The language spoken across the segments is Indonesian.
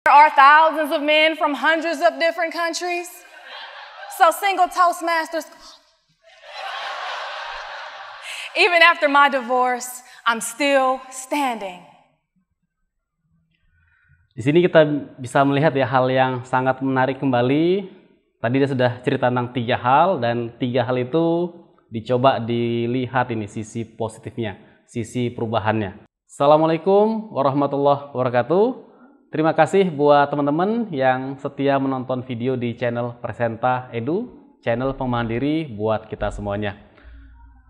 There are thousands of men from hundreds of different countries. So single Toastmasters, even after my divorce, I'm still standing. Di sini kita bisa melihat ya hal yang sangat menarik kembali. Tadi dia sudah cerita tentang 3 hal dan 3 hal itu dicoba dilihat ini sisi positifnya, sisi perubahannya. Assalamualaikum warahmatullahi wabarakatuh. Terima kasih buat teman-teman yang setia menonton video di channel Presenta Edu, channel pemandiri buat kita semuanya.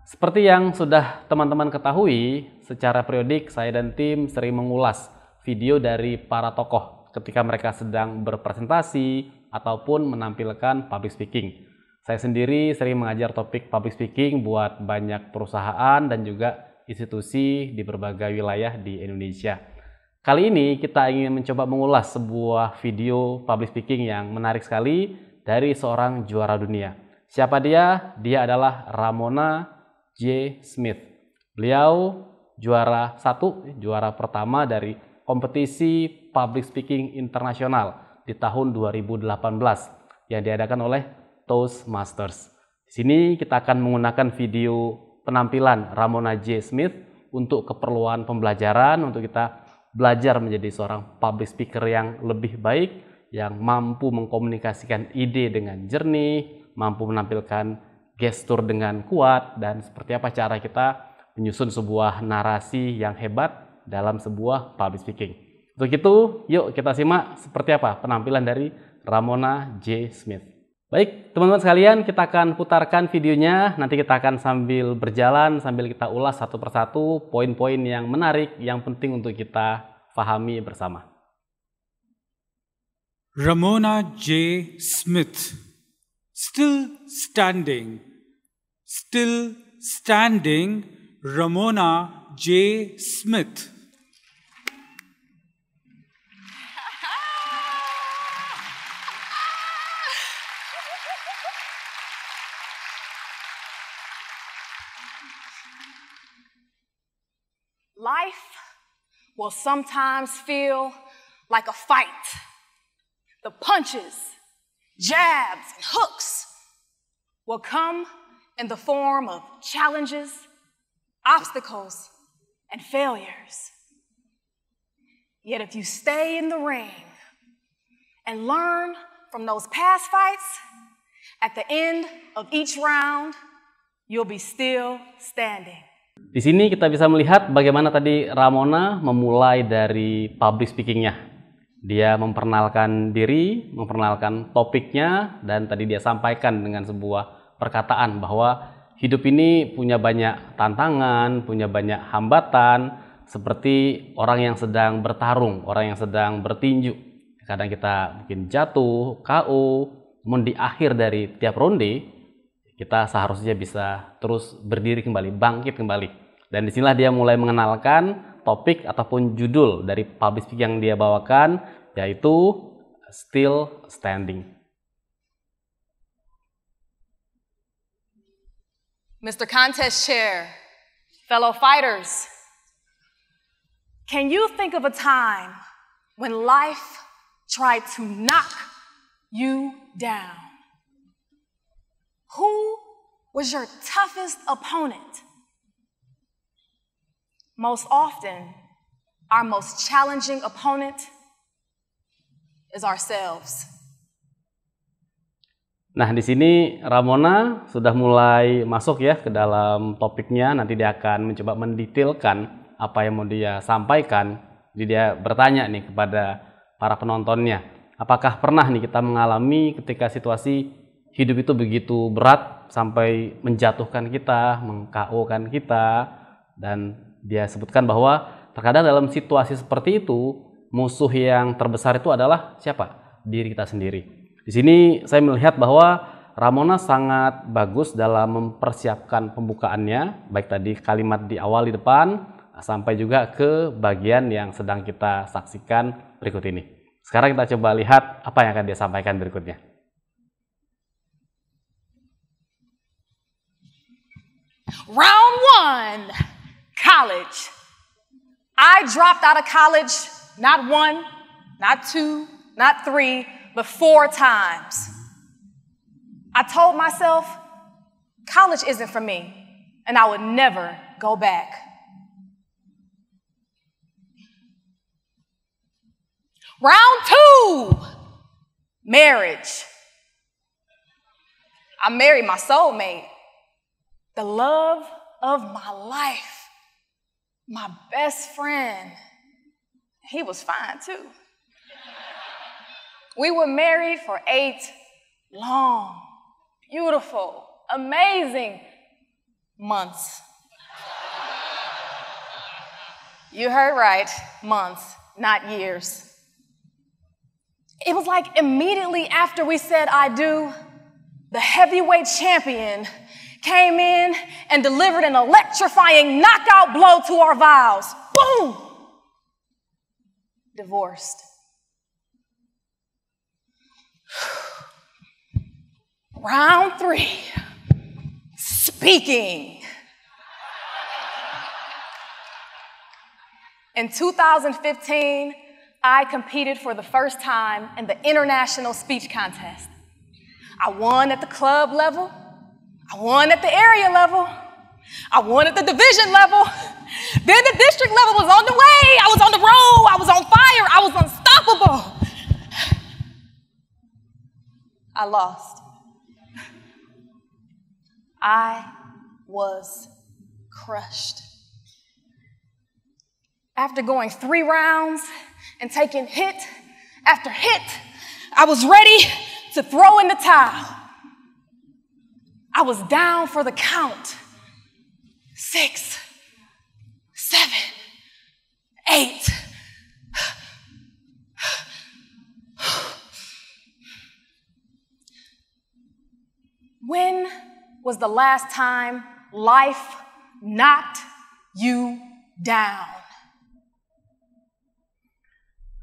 Seperti yang sudah teman-teman ketahui, secara periodik saya dan tim sering mengulas video dari para tokoh ketika mereka sedang berpresentasi ataupun menampilkan public speaking. Saya sendiri sering mengajar topik public speaking buat banyak perusahaan dan juga institusi di berbagai wilayah di Indonesia. Kali ini kita ingin mencoba mengulas sebuah video public speaking yang menarik sekali dari seorang juara dunia. Siapa dia? Dia adalah Ramona J. Smith. Beliau juara pertama dari kompetisi public speaking internasional di tahun 2018 yang diadakan oleh Toastmasters. Di sini kita akan menggunakan video penampilan Ramona J. Smith untuk keperluan pembelajaran, untuk kita belajar menjadi seorang public speaker yang lebih baik, yang mampu mengkomunikasikan ide dengan jernih, mampu menampilkan gestur dengan kuat, dan seperti apa cara kita menyusun sebuah narasi yang hebat dalam sebuah public speaking. Untuk itu, yuk kita simak seperti apa penampilan dari Ramona J. Smith. Baik, teman-teman sekalian, kita akan putarkan videonya. Nanti kita akan sambil berjalan, sambil kita ulas satu persatu poin-poin yang menarik, yang penting untuk kita pahami bersama. Ramona J. Smith, still standing, Ramona J. Smith. Life will sometimes feel like a fight. The punches, jabs, and hooks will come in the form of challenges, obstacles, and failures. Yet if you stay in the ring and learn from those past fights, at the end of each round, you'll be still standing. Di sini kita bisa melihat bagaimana tadi Ramona memulai dari public speakingnya. Dia memperkenalkan diri, memperkenalkan topiknya, dan tadi dia sampaikan dengan sebuah perkataan bahwa hidup ini punya banyak tantangan, punya banyak hambatan, seperti orang yang sedang bertarung, orang yang sedang bertinju. Kadang kita mungkin jatuh, KO, namun di akhir dari tiap ronde, kita seharusnya bisa terus berdiri kembali, bangkit kembali. Dan disinilah dia mulai mengenalkan topik ataupun judul dari public speaking yang dia bawakan, yaitu Still Standing. Mr. Contest Chair, fellow fighters, can you think of a time when life tried to knock you down? Who was your toughest opponent? Most often, our most challenging opponent is ourselves. Nah, di sini Ramona sudah mulai masuk ya ke dalam topiknya. Nanti dia akan mencoba mendetailkan apa yang mau dia sampaikan. Jadi dia bertanya nih kepada para penontonnya, apakah pernah nih kita mengalami ketika situasi hidup itu begitu berat sampai menjatuhkan kita, meng-KO-kan kita, dan dia sebutkan bahwa terkadang dalam situasi seperti itu musuh yang terbesar itu adalah siapa? Diri kita sendiri. Di sini saya melihat bahwa Ramona sangat bagus dalam mempersiapkan pembukaannya, baik tadi kalimat di awal di depan sampai juga ke bagian yang sedang kita saksikan berikut ini. Sekarang kita coba lihat apa yang akan dia sampaikan berikutnya. Round 1, college. I dropped out of college not 1, not 2, not 3, but 4 times. I told myself, college isn't for me, and I would never go back. Round 2, marriage. I married my soulmate, the love of my life, my best friend. He was fine too. We were married for 8 long, beautiful, amazing months. You heard right, months, not years. It was like immediately after we said I do, the heavyweight champion came in and delivered an electrifying knockout blow to our vows. Boom! Divorced. Round 3, speaking. In 2015, I competed for the first time in the international speech contest. I won at the club level. I won at the area level. I won at the division level. Then the district level was on the way. I was on the road. I was on fire. I was unstoppable. I lost. I was crushed. After going 3 rounds and taking hit after hit, I was ready to throw in the towel. I was down for the count. 6, 7, 8. When was the last time life knocked you down?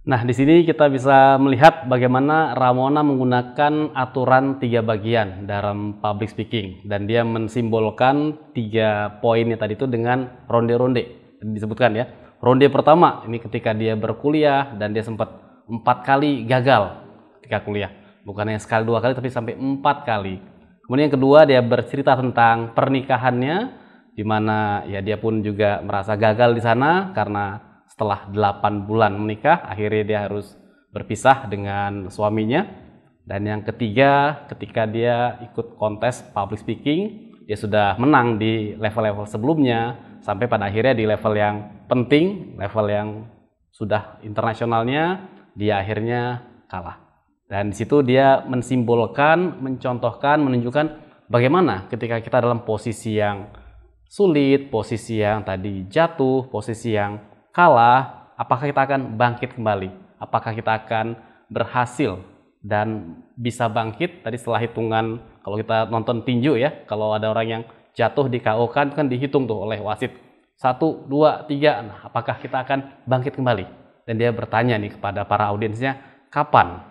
Nah, di sini kita bisa melihat bagaimana Ramona menggunakan aturan 3 bagian dalam public speaking, dan dia mensimbolkan 3 poinnya tadi itu dengan ronde-ronde. Disebutkan ya, ronde pertama ini ketika dia berkuliah dan dia sempat 4 kali gagal ketika kuliah, bukan hanya sekali 2 kali tapi sampai 4 kali. Kemudian yang kedua, dia bercerita tentang pernikahannya, di mana ya dia pun juga merasa gagal di sana karena setelah 8 bulan menikah, akhirnya dia harus berpisah dengan suaminya. Dan yang ketiga, ketika dia ikut kontes public speaking, dia sudah menang di level-level sebelumnya, sampai pada akhirnya di level yang penting, level yang sudah internasionalnya, dia akhirnya kalah. Dan di situ dia mensimbolkan, mencontohkan, menunjukkan bagaimana ketika kita dalam posisi yang sulit, posisi yang tadi jatuh, posisi yang kalah, apakah kita akan bangkit kembali? Apakah kita akan berhasil dan bisa bangkit? Tadi setelah hitungan, kalau kita nonton tinju ya, kalau ada orang yang jatuh di KO kan dihitung tuh oleh wasit. 1, 2, 3, nah apakah kita akan bangkit kembali? Dan dia bertanya nih kepada para audiensnya, kapan?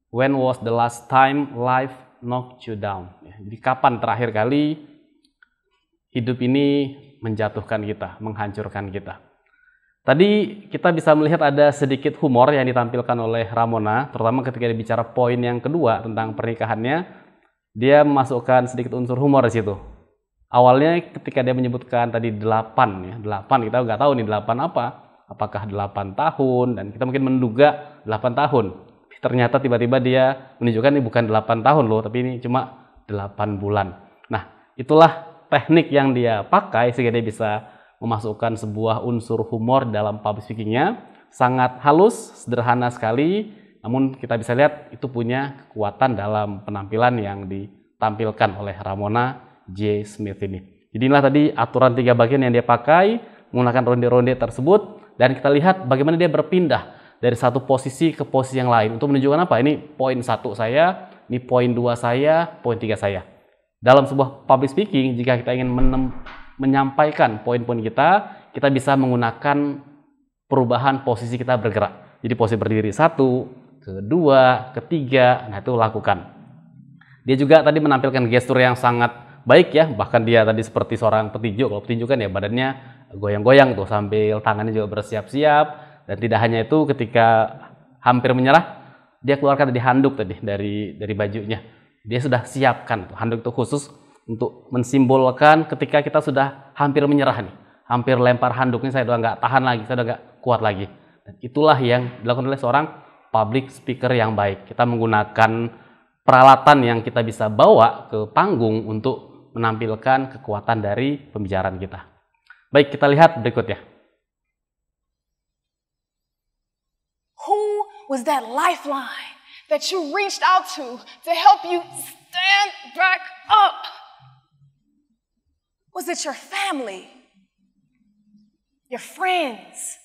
When was the last time life knocked you down? Ya, jadi kapan terakhir kali hidup ini menjatuhkan kita, menghancurkan kita? Tadi kita bisa melihat ada sedikit humor yang ditampilkan oleh Ramona, terutama ketika dia bicara poin yang kedua tentang pernikahannya, dia memasukkan sedikit unsur humor di situ. Awalnya ketika dia menyebutkan tadi 8 ya, 8 kita nggak tahu nih 8 apa, apakah 8 tahun, dan kita mungkin menduga 8 tahun. Ternyata tiba-tiba dia menunjukkan ini bukan 8 tahun loh, tapi ini cuma 8 bulan. Nah, itulah teknik yang dia pakai sehingga dia bisa memasukkan sebuah unsur humor dalam public speaking-nya. Sangat halus, sederhana sekali, namun kita bisa lihat itu punya kekuatan dalam penampilan yang ditampilkan oleh Ramona J. Smith ini. Jadi inilah tadi aturan 3 bagian yang dia pakai menggunakan ronde-ronde tersebut, dan kita lihat bagaimana dia berpindah dari satu posisi ke posisi yang lain untuk menunjukkan apa? Ini poin 1 saya, ini poin 2 saya, poin 3 saya. Dalam sebuah public speaking, jika kita ingin menyampaikan poin-poin kita bisa menggunakan perubahan posisi kita bergerak. Jadi posisi berdiri 1, kedua, ketiga, nah itu lakukan. Dia juga tadi menampilkan gestur yang sangat baik ya, bahkan dia tadi seperti seorang petinju. Kalau petinju kan ya badannya goyang-goyang tuh sambil tangannya juga bersiap-siap. Dan tidak hanya itu, ketika hampir menyerah, dia keluarkan tadi handuk tadi dari bajunya. Dia sudah siapkan handuk itu khusus untuk mensimbolkan ketika kita sudah hampir menyerah nih, hampir lempar handuknya, saya udah nggak tahan lagi, saya udah nggak kuat lagi. Dan itulah yang dilakukan oleh seorang public speaker yang baik. Kita menggunakan peralatan yang kita bisa bawa ke panggung untuk menampilkan kekuatan dari pembicaraan kita. Baik, kita lihat berikutnya. Who was that lifeline that you reached out to help you stand back up? Was it your family? Your friends?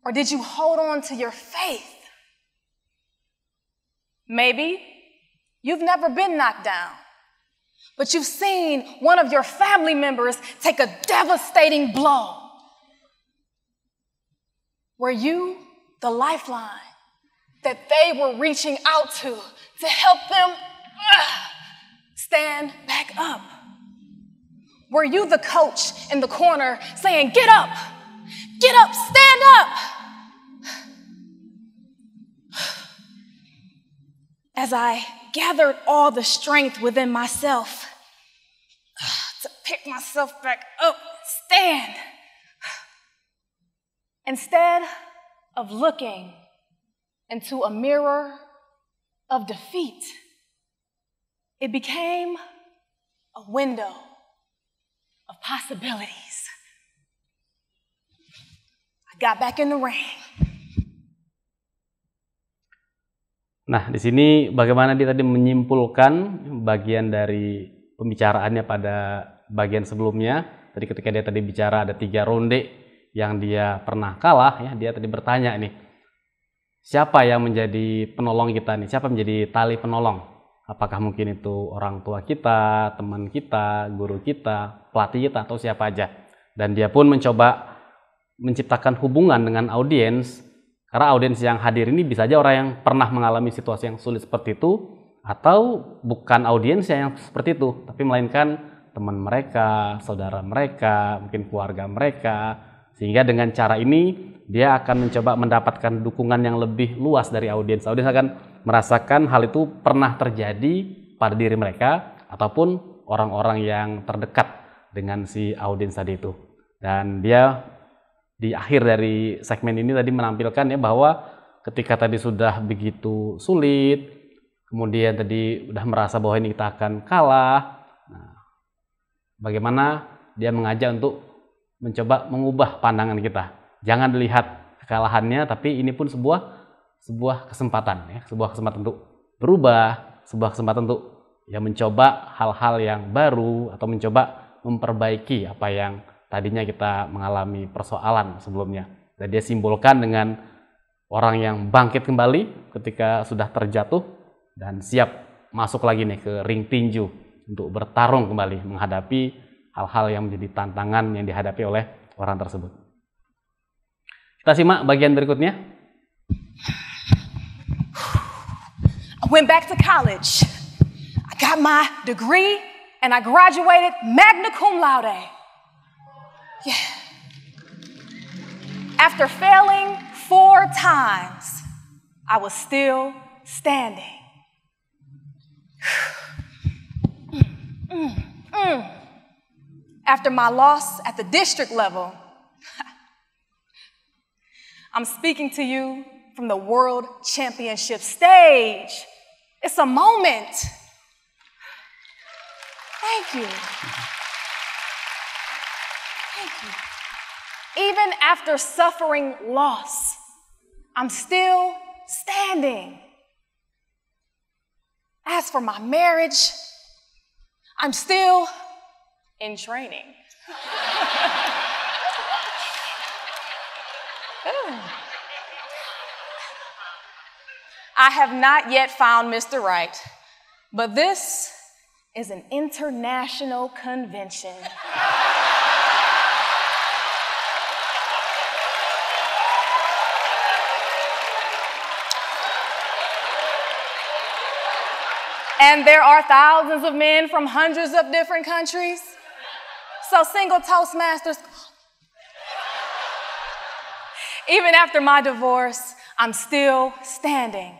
Or did you hold on to your faith? Maybe you've never been knocked down, but you've seen one of your family members take a devastating blow. Were you the lifeline that they were reaching out to help them stand back up? Were you the coach in the corner saying, get up, stand up? As I gathered all the strength within myself to pick myself back up, stand, instead of looking into a mirror of defeat, it became a window of possibilities. I got back in the ring. Nah, di sini bagaimana dia tadi menyimpulkan bagian dari pembicaraannya pada bagian sebelumnya. Tadi ketika dia tadi bicara ada 3 ronde yang dia pernah kalah, ya, dia tadi bertanya nih, siapa yang menjadi penolong kita nih? Siapa menjadi tali penolong? Apakah mungkin itu orang tua kita, teman kita, guru kita, pelatih kita, atau siapa aja? Dan dia pun mencoba menciptakan hubungan dengan audiens. Karena audiens yang hadir ini bisa aja orang yang pernah mengalami situasi yang sulit seperti itu, atau bukan audiens yang seperti itu, tapi melainkan teman mereka, saudara mereka, mungkin keluarga mereka. Sehingga dengan cara ini dia akan mencoba mendapatkan dukungan yang lebih luas dari audiens. Audiens akan merasakan hal itu pernah terjadi pada diri mereka ataupun orang-orang yang terdekat dengan si audiens tadi itu. Dan dia di akhir dari segmen ini tadi menampilkan ya bahwa ketika tadi sudah begitu sulit, kemudian tadi udah merasa bahwa ini kita akan kalah. Nah, bagaimana dia mengajak untuk mencoba mengubah pandangan kita. Jangan dilihat kekalahannya, tapi ini pun sebuah kesempatan ya, sebuah kesempatan untuk berubah, sebuah kesempatan untuk ya mencoba hal-hal yang baru atau mencoba memperbaiki apa yang tadinya kita mengalami persoalan sebelumnya. Dan dia simbolkan dengan orang yang bangkit kembali ketika sudah terjatuh dan siap masuk lagi nih ke ring tinju untuk bertarung kembali menghadapi hal-hal yang menjadi tantangan yang dihadapi oleh orang tersebut. Kita simak bagian berikutnya. I went back to college. I got my degree and I graduated magna cum laude. Yeah. After failing 4 times, I was still standing. After my loss at the district level, I'm speaking to you from the World Championship stage. It's a moment. Thank you. Thank you. Even after suffering loss, I'm still standing. As for my marriage, I'm still in training. I have not yet found Mr. Right, but this is an international convention. And there are thousands of men from hundreds of different countries. So single Toastmasters, even after my divorce, I'm still standing.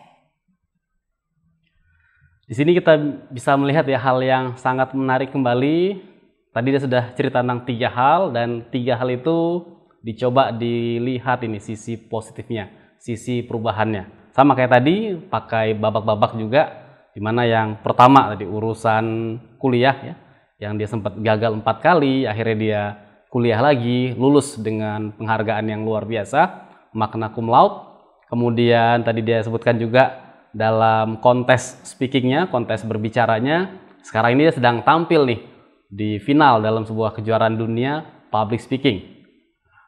Di sini kita bisa melihat ya hal yang sangat menarik kembali. Tadi dia sudah cerita tentang 3 hal dan 3 hal itu dicoba dilihat ini sisi positifnya, sisi perubahannya. Sama kayak tadi pakai babak-babak juga, dimana yang pertama tadi urusan kuliah ya, yang dia sempat gagal 4 kali, akhirnya dia kuliah lagi, lulus dengan penghargaan yang luar biasa, magna cum laude. Kemudian tadi dia sebutkan juga dalam kontes speakingnya, kontes berbicaranya, sekarang ini dia sedang tampil nih di final dalam sebuah kejuaraan dunia public speaking.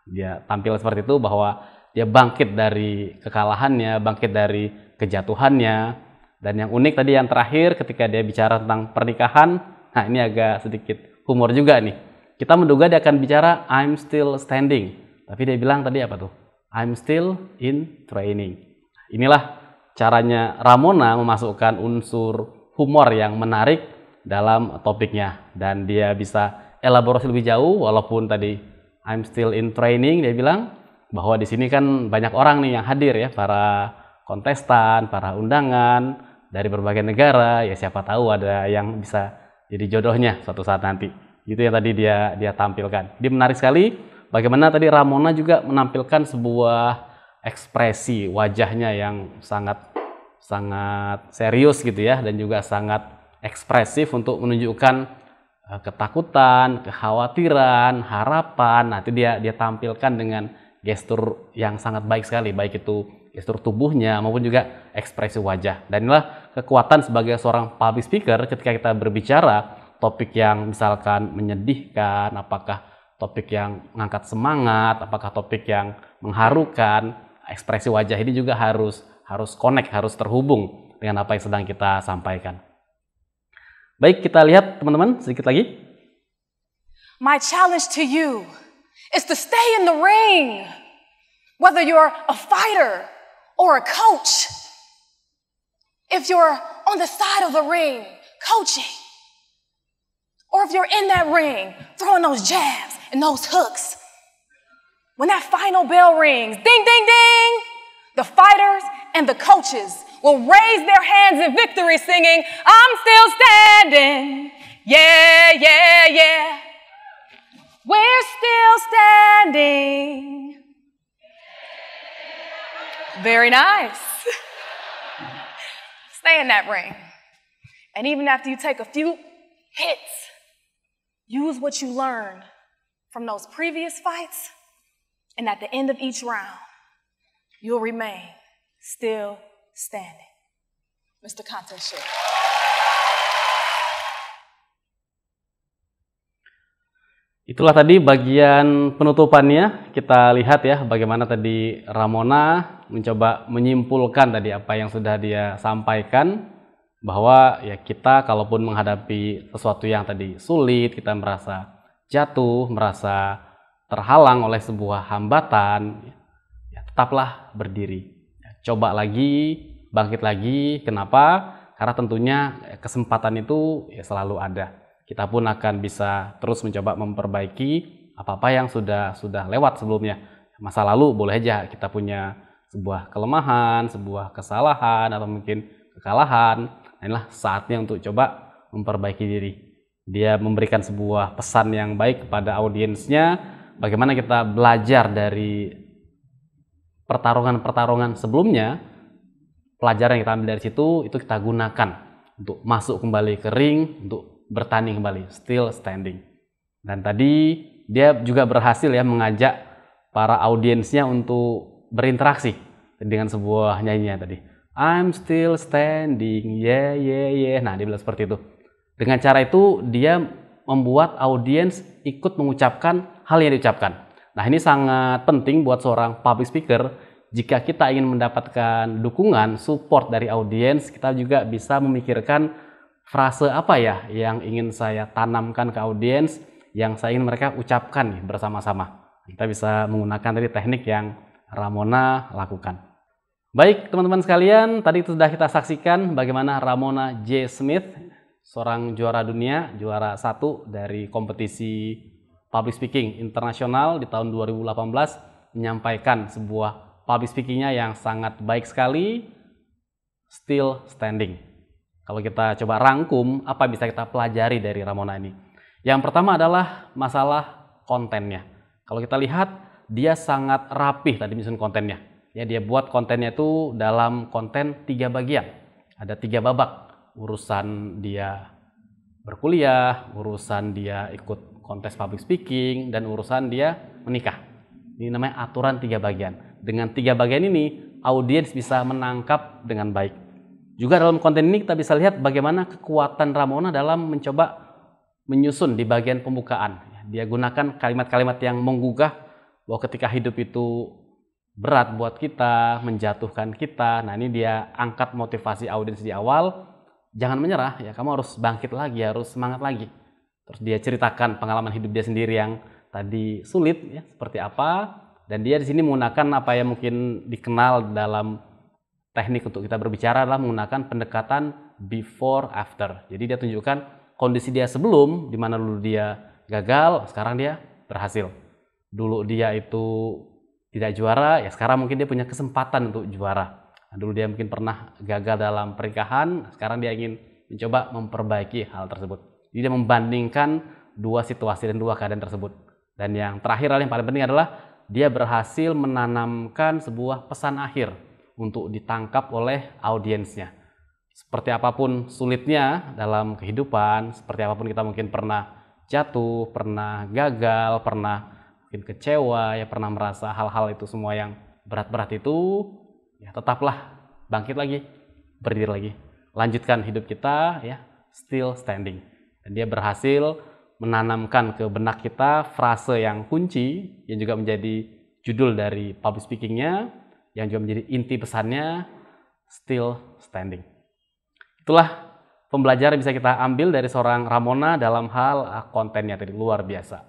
Dia tampil seperti itu bahwa dia bangkit dari kekalahannya, bangkit dari kejatuhannya. Dan yang unik tadi yang terakhir ketika dia bicara tentang pernikahan, nah ini agak sedikit humor juga nih. Kita menduga dia akan bicara I'm still standing, tapi dia bilang tadi apa tuh? I'm still in training. Inilah caranya Ramona memasukkan unsur humor yang menarik dalam topiknya, dan dia bisa elaborasi lebih jauh walaupun tadi I'm still in training, dia bilang bahwa di sini kan banyak orang nih yang hadir ya, para kontestan, para undangan dari berbagai negara, ya siapa tahu ada yang bisa jadi jodohnya suatu saat nanti. Itu yang tadi dia tampilkan. Dia menarik sekali bagaimana tadi Ramona juga menampilkan sebuah ekspresi wajahnya yang sangat serius gitu ya, dan juga sangat ekspresif untuk menunjukkan ketakutan, kekhawatiran, harapan. Nah, itu dia tampilkan dengan gestur yang sangat baik sekali, baik itu gestur tubuhnya maupun juga ekspresi wajah. Dan inilah kekuatan sebagai seorang public speaker ketika kita berbicara topik yang misalkan menyedihkan, apakah topik yang mengangkat semangat, apakah topik yang mengharukan. Ekspresi wajah ini juga harus connect, harus terhubung dengan apa yang sedang kita sampaikan. Baik, kita lihat teman-teman sedikit lagi. My challenge to you is to stay in the ring. Whether you're a fighter or a coach, if you're on the side of the ring coaching, or if you're in that ring throwing those jabs and those hooks, when that final bell rings, ding, ding, ding, the fighters and the coaches will raise their hands in victory singing, I'm still standing, yeah, yeah, yeah. We're still standing. Very nice. Stay in that ring. And even after you take a few hits, use what you learned from those previous fights, and at the end of each round, you'll remain still standing. Mr. Contest Share. Itulah tadi bagian penutupannya. Kita lihat ya bagaimana tadi Ramona mencoba menyimpulkan tadi apa yang sudah dia sampaikan, bahwa ya kita kalaupun menghadapi sesuatu yang tadi sulit, kita merasa jatuh, merasa terhalang oleh sebuah hambatan, ya tetaplah berdiri. Coba lagi, bangkit lagi. Kenapa? Karena tentunya kesempatan itu ya selalu ada. Kita pun akan bisa terus mencoba memperbaiki apa-apa yang sudah lewat sebelumnya. Masa lalu boleh aja kita punya sebuah kelemahan, sebuah kesalahan, atau mungkin kekalahan. Nah, inilah saatnya untuk coba memperbaiki diri. Dia memberikan sebuah pesan yang baik kepada audiensnya, bagaimana kita belajar dari pertarungan-pertarungan sebelumnya, pelajaran yang kita ambil dari situ, itu kita gunakan untuk masuk kembali ke ring, untuk bertanding kembali, still standing. Dan tadi dia juga berhasil ya mengajak para audiensnya untuk berinteraksi dengan sebuah nyanyian tadi. I'm still standing, yeah, yeah, yeah. Nah, dia bilang seperti itu. Dengan cara itu, dia membuat audiens ikut mengucapkan hal yang diucapkan. Nah, ini sangat penting buat seorang public speaker. Jika kita ingin mendapatkan dukungan, support dari audiens, kita juga bisa memikirkan frase apa ya yang ingin saya tanamkan ke audiens, yang saya ingin mereka ucapkan nih bersama-sama. Kita bisa menggunakan tadi teknik yang Ramona lakukan. Baik teman-teman sekalian, tadi sudah kita saksikan bagaimana Ramona J. Smith, seorang juara dunia, juara 1 dari kompetisi public speaking internasional di tahun 2018, menyampaikan sebuah public speakingnya yang sangat baik sekali, still standing. Kalau kita coba rangkum, apa bisa kita pelajari dari Ramona ini? Yang pertama adalah masalah kontennya. Kalau kita lihat, dia sangat rapih tadi menyusun kontennya. Ya, dia buat kontennya itu dalam konten 3 bagian. Ada 3 babak. Urusan dia berkuliah, urusan dia ikut kontes public speaking, dan urusan dia menikah. Ini namanya aturan 3 bagian. Dengan 3 bagian ini, audiens bisa menangkap dengan baik. Juga dalam konten ini kita bisa lihat bagaimana kekuatan Ramona dalam mencoba menyusun di bagian pembukaan. Dia gunakan kalimat-kalimat yang menggugah bahwa ketika hidup itu berat buat kita, menjatuhkan kita. Nah, ini dia angkat motivasi audiens di awal. Jangan menyerah, ya kamu harus bangkit lagi, harus semangat lagi. Terus dia ceritakan pengalaman hidup dia sendiri yang tadi sulit, ya, seperti apa. Dan dia di sini menggunakan apa yang mungkin dikenal dalam teknik untuk kita berbicara adalah menggunakan pendekatan before after. Jadi dia tunjukkan kondisi dia sebelum, di mana dulu dia gagal, sekarang dia berhasil. Dulu dia itu tidak juara, ya sekarang mungkin dia punya kesempatan untuk juara. Nah, dulu dia mungkin pernah gagal dalam pernikahan, sekarang dia ingin mencoba memperbaiki hal tersebut. Jadi dia membandingkan 2 situasi dan 2 keadaan tersebut. Dan yang terakhir, hal yang paling penting adalah dia berhasil menanamkan sebuah pesan akhir untuk ditangkap oleh audiensnya. Seperti apapun sulitnya dalam kehidupan, seperti apapun kita mungkin pernah jatuh, pernah gagal, pernah mungkin kecewa, ya pernah merasa hal-hal itu semua yang berat-berat itu, ya tetaplah bangkit lagi, berdiri lagi, lanjutkan hidup kita, ya still standing. Dan dia berhasil menanamkan ke benak kita frase yang kunci, yang juga menjadi judul dari public speakingnya, yang juga menjadi inti pesannya, still standing. Itulah pembelajaran yang bisa kita ambil dari seorang Ramona dalam hal kontennya tadi, luar biasa.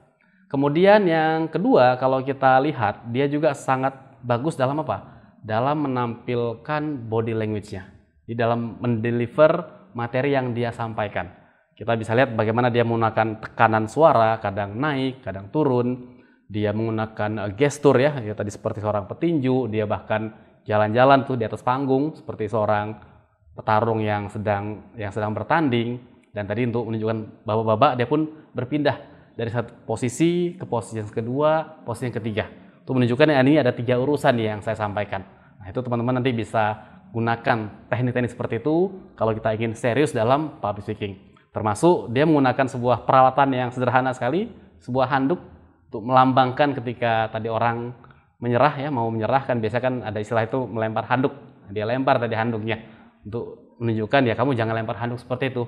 Kemudian yang kedua, kalau kita lihat, dia juga sangat bagus dalam apa? Dalam menampilkan body language-nya. Di dalam mendeliver materi yang dia sampaikan. Kita bisa lihat bagaimana dia menggunakan tekanan suara, kadang naik, kadang turun. Dia menggunakan gestur, ya tadi seperti seorang petinju. Dia bahkan jalan-jalan tuh di atas panggung seperti seorang petarung yang sedang bertanding. Dan tadi untuk menunjukkan babak-babak, dia pun berpindah dari satu posisi ke posisi yang kedua, posisi yang ketiga. Untuk menunjukkan ini ada 3 urusan yang saya sampaikan. Nah, itu teman-teman nanti bisa gunakan teknik-teknik seperti itu kalau kita ingin serius dalam public speaking. Termasuk dia menggunakan sebuah peralatan yang sederhana sekali, sebuah handuk untuk melambangkan ketika tadi orang menyerah, ya mau menyerah kan biasa kan ada istilah itu melempar handuk. Dia lempar tadi handuknya untuk menunjukkan ya kamu jangan lempar handuk seperti itu.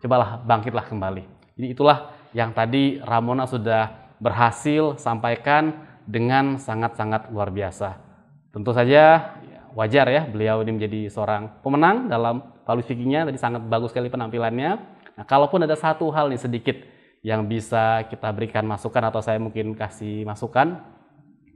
Cobalah bangkitlah kembali. Jadi itulah yang tadi Ramona sudah berhasil sampaikan dengan sangat-sangat luar biasa. Tentu saja wajar ya beliau ini menjadi seorang pemenang dalam public speaking-nya, tadi sangat bagus sekali penampilannya. Nah, kalaupun ada satu hal nih sedikit yang bisa kita berikan masukan atau saya mungkin kasih masukan.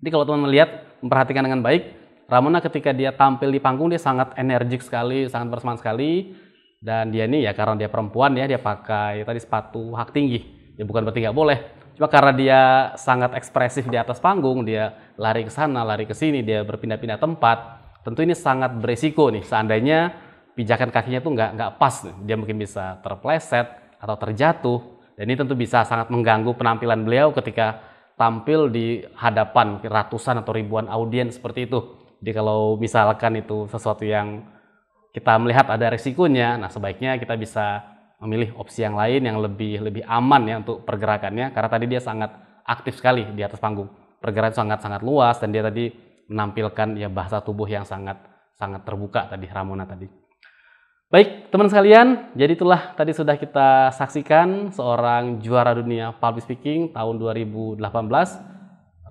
Jadi kalau teman melihat, memperhatikan dengan baik, Ramona ketika dia tampil di panggung dia sangat energik sekali, sangat bersemangat sekali. Dan dia ini ya karena dia perempuan ya, dia pakai tadi sepatu hak tinggi. Ya bukan berarti nggak boleh, cuma karena dia sangat ekspresif di atas panggung, dia lari ke sana, lari ke sini, dia berpindah-pindah tempat. Tentu ini sangat beresiko nih, seandainya pijakan kakinya tuh nggak pas, dia mungkin bisa terpleset atau terjatuh. Dan ini tentu bisa sangat mengganggu penampilan beliau ketika tampil di hadapan ratusan atau ribuan audiens seperti itu. Jadi kalau misalkan itu sesuatu yang kita melihat ada resikonya, nah sebaiknya kita bisa memilih opsi yang lain yang lebih aman ya untuk pergerakannya, karena tadi dia sangat aktif sekali di atas panggung. Pergerakan sangat luas dan dia tadi menampilkan ya bahasa tubuh yang sangat terbuka tadi Ramona tadi. Baik, teman sekalian, jadi itulah tadi sudah kita saksikan seorang juara dunia public speaking tahun 2018,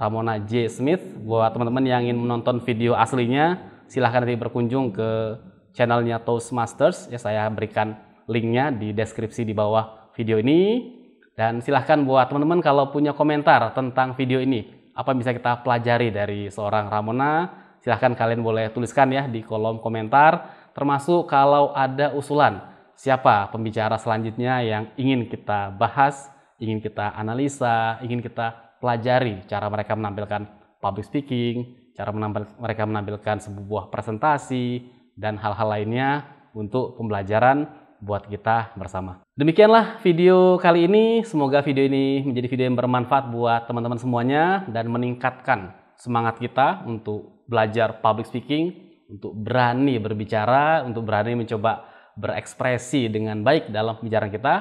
Ramona J. Smith. Buat teman-teman yang ingin menonton video aslinya, silahkan nanti berkunjung ke channelnya Toastmasters, ya saya berikan linknya di deskripsi di bawah video ini. Dan silahkan buat teman-teman kalau punya komentar tentang video ini, apa yang bisa kita pelajari dari seorang Ramona, silahkan kalian boleh tuliskan ya di kolom komentar. Termasuk kalau ada usulan siapa pembicara selanjutnya yang ingin kita bahas, ingin kita analisa, ingin kita pelajari cara mereka menampilkan public speaking, cara mereka menampilkan sebuah presentasi, dan hal-hal lainnya untuk pembelajaran buat kita bersama. Demikianlah video kali ini. Semoga video ini menjadi video yang bermanfaat buat teman-teman semuanya dan meningkatkan semangat kita untuk belajar public speaking, untuk berani berbicara, untuk berani mencoba berekspresi dengan baik dalam pembicaraan kita.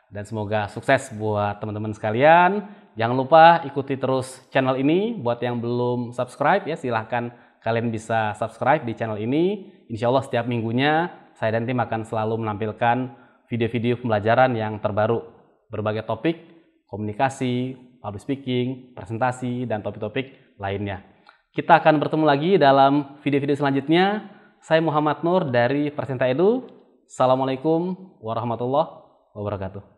Dan semoga sukses buat teman-teman sekalian. Jangan lupa ikuti terus channel ini. Buat yang belum subscribe ya, silahkan kalian bisa subscribe di channel ini. Insya Allah setiap minggunya saya dan tim akan selalu menampilkan video-video pembelajaran yang terbaru. Berbagai topik, komunikasi, public speaking, presentasi, dan topik-topik lainnya. Kita akan bertemu lagi dalam video-video selanjutnya. Saya Muhammad Nur dari Presenta Edu. Assalamualaikum warahmatullahi wabarakatuh.